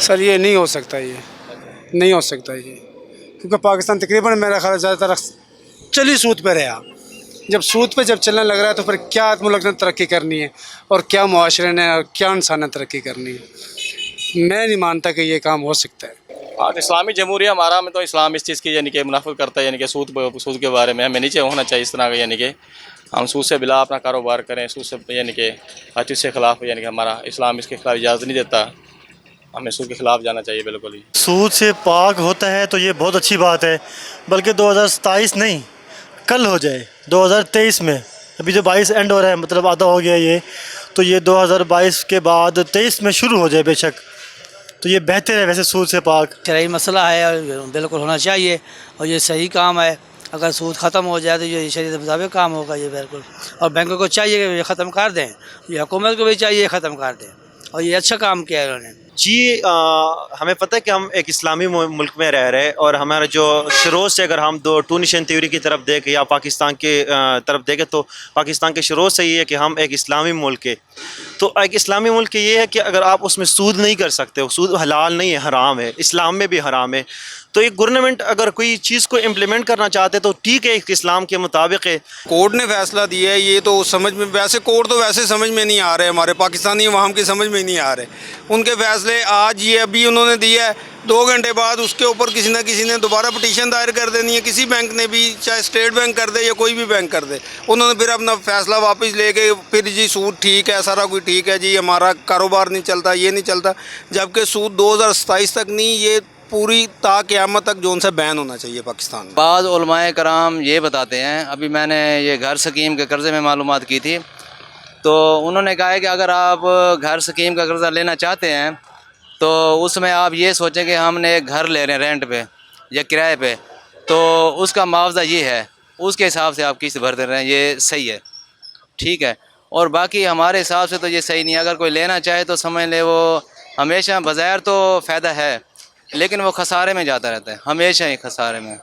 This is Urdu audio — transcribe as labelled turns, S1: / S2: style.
S1: سر یہ نہیں ہو سکتا، یہ نہیں ہو سکتا یہ، کیونکہ پاکستان تقریباً میرا خیال ہے زیادہ تر چلی سود پہ رہا۔ جب سود پہ جب چلنے لگ رہا ہے تو پھر کیا ملک نے ترقی کرنی ہے، اور کیا معاشرے نے اور کیا انسان نے ترقی کرنی ہے؟ میں نہیں مانتا کہ یہ کام ہو سکتا ہے۔
S2: اور اسلامی جمہوریہ ہمارا میں تو اسلام اس چیز کی یعنی کہ منافع کرتا ہے، یعنی کہ سود کے بارے میں ہمیں نیچے ہونا چاہیے اس طرح کا، یعنی کہ ہم سود سے بلا اپنا کاروبار کریں، سود سے یعنی کہ ہر چیز کے خلاف، یعنی کہ ہمارا اسلام اس کے خلاف اجازت نہیں دیتا، ہمیں سود کے خلاف جانا چاہیے بالکل ہی۔
S3: سود سے پاک ہوتا ہے تو یہ بہت اچھی بات ہے، بلکہ 2027 نہیں کل ہو جائے 2023 میں، ابھی جو 22 اینڈ ہو رہا ہے مطلب آدھا ہو گیا یہ، تو یہ 2022 کے بعد 23 میں شروع ہو جائے بے شک، تو یہ بہتر ہے ویسے سود سے پاک۔
S4: شرعی مسئلہ ہے اور بالکل ہونا چاہیے، اور یہ صحیح کام ہے۔ اگر سود ختم ہو جائے تو یہ شریعت کے مطابق کام ہوگا یہ بالکل، اور بینکوں کو چاہیے کہ یہ ختم کر دیں، یہ حکومت کو بھی چاہیے ختم کر دیں، اور یہ اچھا کام کیا ہے انہوں نے۔
S5: جی ہمیں پتہ ہے کہ ہم ایک اسلامی ملک میں رہ رہے ہیں، اور ہمارا جو شروع سے اگر ہم ٹو نیشن تھیوری کی طرف دیکھیں یا پاکستان کے طرف دیکھیں تو پاکستان کے شروع سے یہ ہے کہ ہم ایک اسلامی ملک ہے۔ تو ایک اسلامی ملک یہ ہے کہ اگر آپ اس میں سود نہیں کر سکتے، سود حلال نہیں ہے، حرام ہے، اسلام میں بھی حرام ہے، تو ایک گورنمنٹ اگر کوئی چیز کو امپلیمنٹ کرنا چاہتے تو ٹھیک ہے، ایک اسلام کے مطابق ہے۔
S6: کورٹ نے فیصلہ دیا ہے، یہ تو سمجھ میں ویسے کورٹ تو ویسے سمجھ میں نہیں آ رہے، ہمارے پاکستانی عوام کی سمجھ میں نہیں آ رہے ان کے فیصلے۔ آج یہ ابھی انہوں نے دیا ہے، 2 گھنٹے بعد اس کے اوپر کسی نہ کسی نے دوبارہ پٹیشن دائر کر دینی ہے، کسی بینک نے بھی، چاہے اسٹیٹ بینک کر دے یا کوئی بھی بینک کر دے، انہوں نے پھر اپنا فیصلہ واپس لے کے پھر جی سود ٹھیک ہے، سارا کوئی ٹھیک ہے جی، ہمارا کاروبار نہیں چلتا، یہ نہیں چلتا، جبکہ سود 2027 تک نہیں، یہ پوری تا قیامت تک جو ان سے بین ہونا چاہیے پاکستان میں۔
S7: بعض علماء کرام یہ بتاتے ہیں، ابھی میں نے یہ گھر سکیم کے قرضے میں معلومات کی تھی، تو انہوں نے کہا ہے کہ اگر آپ گھر سکیم کا قرضہ لینا چاہتے ہیں تو اس میں آپ یہ سوچیں کہ ہم نے ایک گھر لے رہے ہیں رینٹ پہ یا کرائے پہ، تو اس کا معاوضہ یہ ہے، اس کے حساب سے آپ قسط بھرتے رہیں، یہ صحیح ہے، ٹھیک ہے۔ اور باقی ہمارے حساب سے تو یہ صحیح نہیں ہے، اگر کوئی لینا چاہے تو سمجھ لے وہ ہمیشہ بظاہر تو فائدہ ہے، لیکن وہ خسارے میں جاتا رہتا ہے، ہمیشہ ہی خسارے میں۔